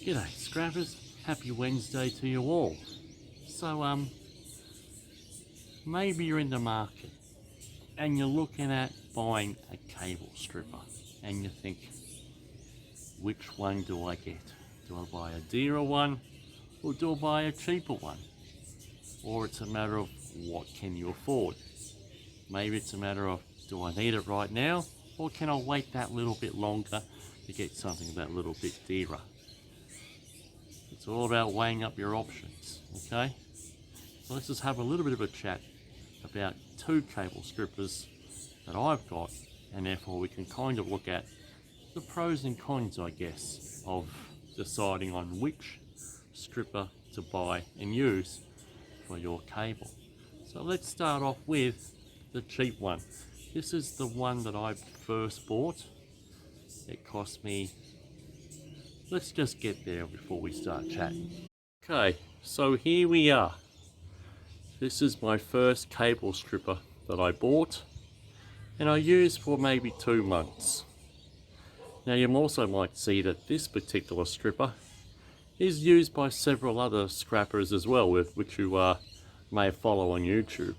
G'day scrappers, happy Wednesday to you all. So maybe you're in the market and you're looking at buying a cable stripper and you think, which one do I get? Do I buy a dearer one or do I buy a cheaper one? Or it's a matter of what can you afford? Maybe it's a matter of, do I need it right now or can I wait that little bit longer to get something that little bit dearer? It's all about weighing up your options, okay? So let's just have a little bit of a chat about two cable strippers that I've got, and therefore we can kind of look at the pros and cons, I guess, of deciding on which stripper to buy and use for your cable. So let's start off with the cheap one. This is the one that I first bought. It cost me, let's just get there before we start chatting. Okay, so here we are. This is my first cable stripper that I bought and I used for maybe 2 months. Now you also might see that this particular stripper is used by several other scrappers as well, which you may follow on YouTube.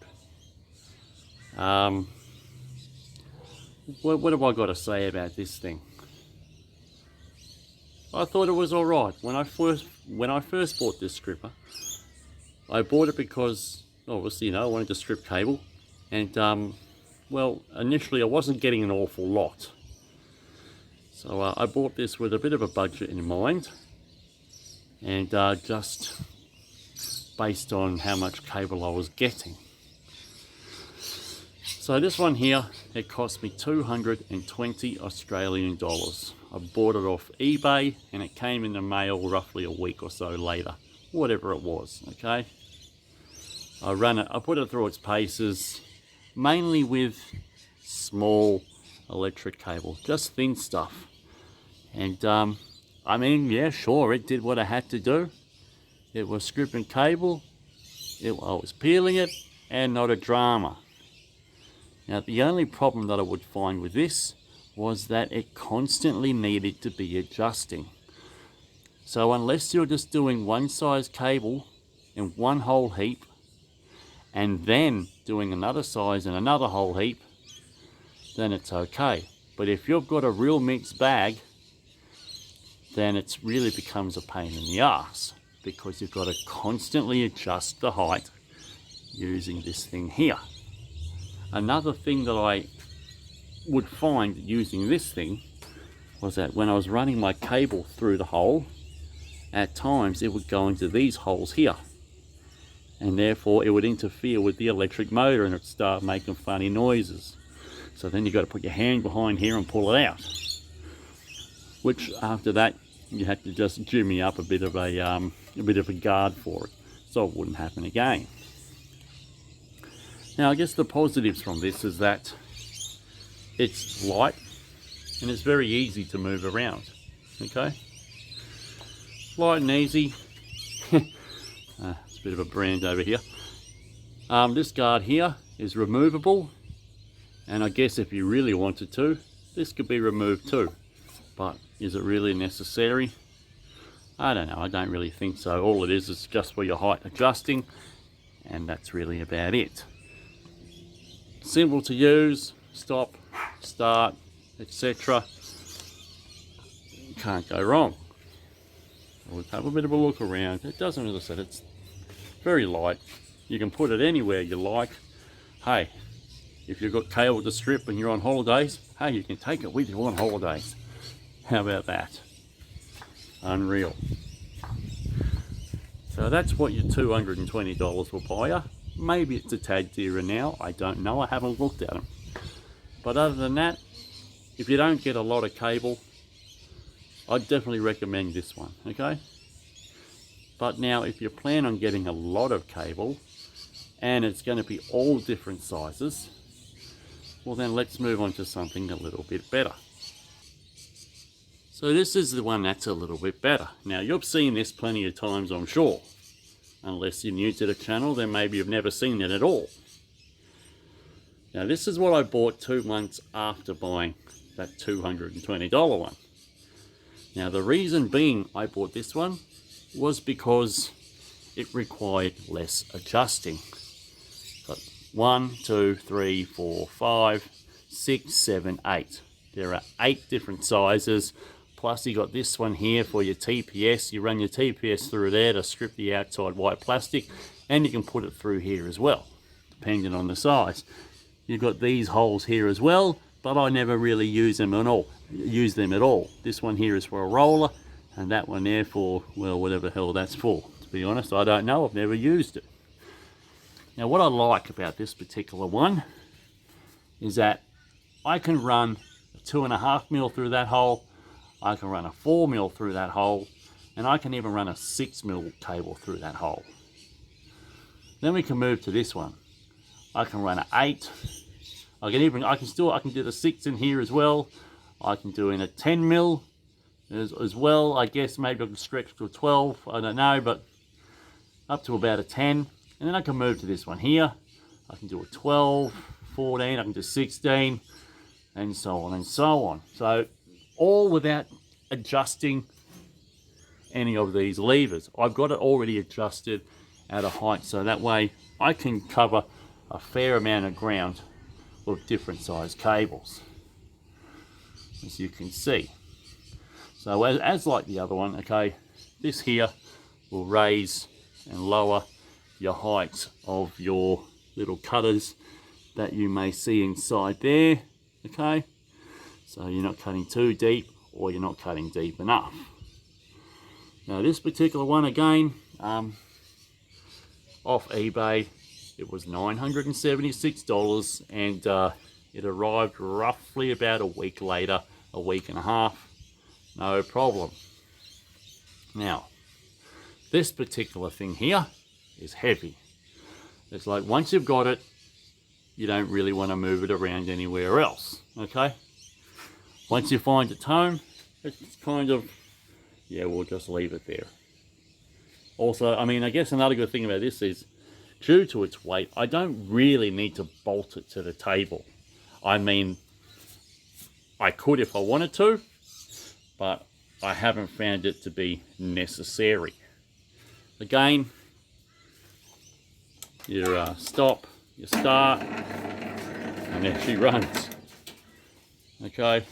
What have I got to say about this thing? I thought it was alright. When I first bought this stripper, I bought it because obviously, I wanted to strip cable, and well, initially I wasn't getting an awful lot. So I bought this with a bit of a budget in mind, and just based on how much cable I was getting. So this one here, it cost me 220 Australian dollars. I bought it off eBay and it came in the mail roughly a week or so later, whatever it was, okay? I put it through its paces, mainly with small electric cable, just thin stuff. And I mean, yeah, sure, it did what I had to do. It was stripping cable, I was peeling it, and not a drama. Now, the only problem that I would find with this was that it constantly needed to be adjusting. So unless you're just doing one size cable in one whole heap, and then doing another size in another whole heap, then it's okay. But if you've got a real mixed bag, then it really becomes a pain in the ass, because you've got to constantly adjust the height using this thing here. Another thing that I would find using this thing was that when I was running my cable through the hole, at times it would go into these holes here, and therefore it would interfere with the electric motor and it would start making funny noises. So then you've got to put your hand behind here and pull it out, which after that you had to just jimmy up a bit of a guard for it so it wouldn't happen again. Now I guess the positives from this is that it's light and it's very easy to move around, okay? Light and easy. It's a bit of a brand over here. This guard here is removable, and I guess if you really wanted to, this could be removed too. But is it really necessary? I don't know, I don't really think so. All it is just for your height adjusting, and that's really about it. Simple to use, stop, start, etc. Can't go wrong. We'll have a bit of a look around. It doesn't, as I said, it's very light. You can put it anywhere you like. Hey, if you've got cable to strip and you're on holidays, hey, you can take it with you on holidays. How about that? Unreal. So that's what your $220 will buy you. Maybe it's a tad dearer now, I don't know, I haven't looked at them. But other than that, if you don't get a lot of cable, I'd definitely recommend this one, okay? But now if you plan on getting a lot of cable, and it's going to be all different sizes, well then let's move on to something a little bit better. So this is the one that's a little bit better. Now you've seen this plenty of times, I'm sure. Unless you're new to the channel, then maybe you've never seen it at all. Now this is what I bought 2 months after buying that $220 one. Now the reason being I bought this one was because it required less adjusting. Got 1, 2, 3, 4, 5, 6, 7, 8. There are 8 different sizes. Plus you got this one here for your TPS. You run your TPS through there to strip the outside white plastic, and you can put it through here as well, depending on the size. You've got these holes here as well, but I never really use them at all. This one here is for a roller, and that one there for, well, whatever the hell that's for. To be honest, I don't know. I've never used it. Now what I like about this particular one is that I can run a 2.5mm through that hole, I can run a 4mm through that hole, and I can even run a 6mm cable through that hole. Then we can move to this one. I can run an 8. I can do the 6 in here as well. I can do in a 10mm as well. I guess maybe I can stretch to a 12. I don't know, but up to about a 10. And then I can move to this one here. I can do a 12, 14. I can do 16, and so on and so on. So all without adjusting any of these levers. I've got it already adjusted at a height, so that way I can cover a fair amount of ground with different size cables, as you can see. So as like the other one, okay, this here will raise and lower your height of your little cutters that you may see inside there, okay? So you're not cutting too deep, or you're not cutting deep enough. Now this particular one, again, off eBay, it was $976, and it arrived roughly about a week later, a week and a half, no problem. Now, this particular thing here is heavy. It's like once you've got it, you don't really want to move it around anywhere else, okay? Once you find its home, it's kind of, yeah, we'll just leave it there. Also, I mean, I guess another good thing about this is, due to its weight, I don't really need to bolt it to the table. I mean, I could if I wanted to, but I haven't found it to be necessary. Again, you stop, you start, and there she runs. Okay,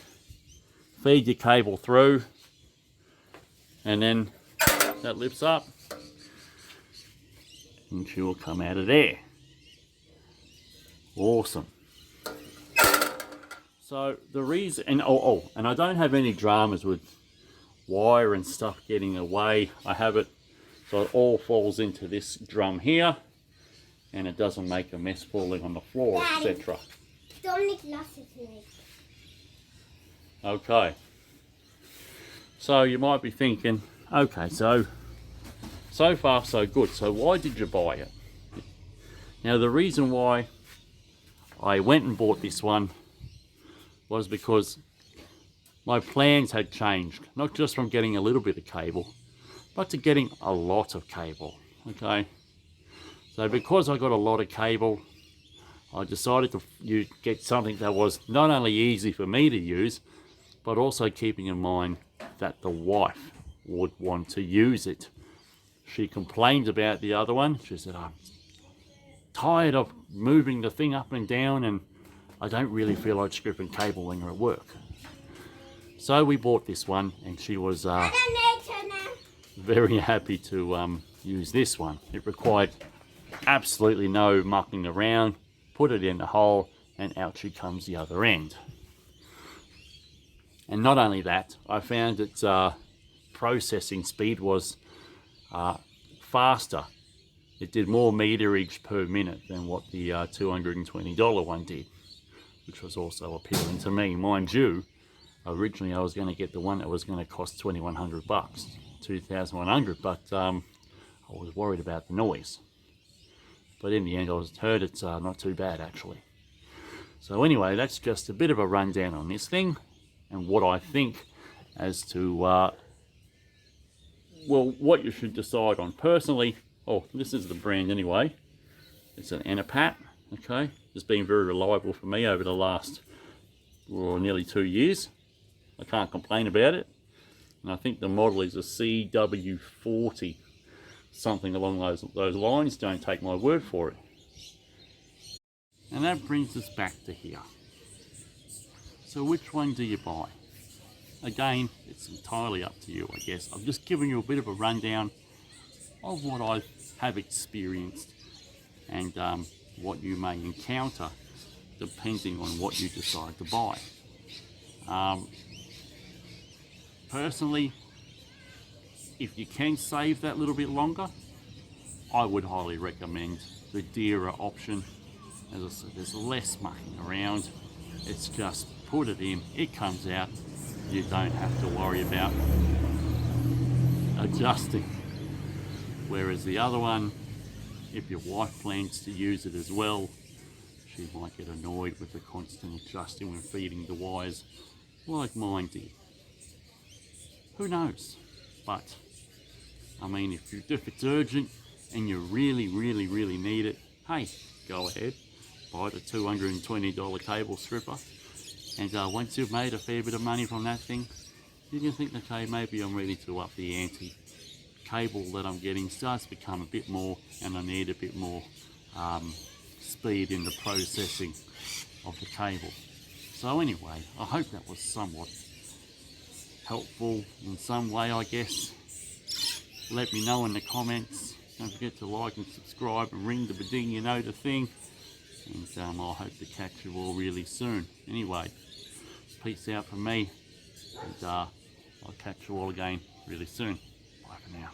feed your cable through, and then that lifts up, and she will come out of there. Awesome. So the reason, and and I don't have any dramas with wire and stuff getting away. I have it so it all falls into this drum here, and it doesn't make a mess falling on the floor, etc. Okay. So you might be thinking, okay, so far so good. So why did you buy it? Now the reason why I went and bought this one was because my plans had changed, not just from getting a little bit of cable, but to getting a lot of cable, okay? So because I got a lot of cable, I decided to get something that was not only easy for me to use, but also keeping in mind that the wife would want to use it. She complained about the other one. She said, I'm tired of moving the thing up and down, and I don't really feel like stripping cable when you're at work. So we bought this one, and she was very happy to use this one. It required absolutely no mucking around. Put it in the hole, and out she comes the other end. And not only that, I found its processing speed was faster. It did more meterage per minute than what the $220 one did, which was also appealing to me. Mind you, originally I was going to get the one that was going to cost $2,100, $2,100, but I was worried about the noise. But in the end, I heard it's not too bad actually. So anyway, that's just a bit of a rundown on this thing and what I think as to well, what you should decide on. Personally, this is the brand anyway. It's an Anapat, okay? It's been very reliable for me over the last nearly 2 years. I can't complain about it. and I think the model is a CW40, something along those lines. Don't take my word for it. And that brings us back to here. So which one do you buy? Again, it's entirely up to you, I guess. I've just given you a bit of a rundown of what I have experienced and what you may encounter depending on what you decide to buy. Personally, if you can save that little bit longer, I would highly recommend the dearer option. As I said, there's less mucking around. It's just put it in, it comes out. You don't have to worry about adjusting. Whereas the other one, if your wife plans to use it as well, she might get annoyed with the constant adjusting when feeding the wires, like mine did. Who knows? But I mean, if it's urgent and you really need it, hey, go ahead, buy the $220 cable stripper. And once you've made a fair bit of money from that thing, you can think, okay, maybe I'm ready to up the ante. Cable that I'm getting starts to become a bit more, and I need a bit more speed in the processing of the cable. So anyway, I hope that was somewhat helpful in some way, I guess. Let me know in the comments. Don't forget to like and subscribe and ring the ba-ding, you know the thing. And I'll hope to catch you all really soon. Anyway, peace out from me, and I'll catch you all again really soon. Bye for now.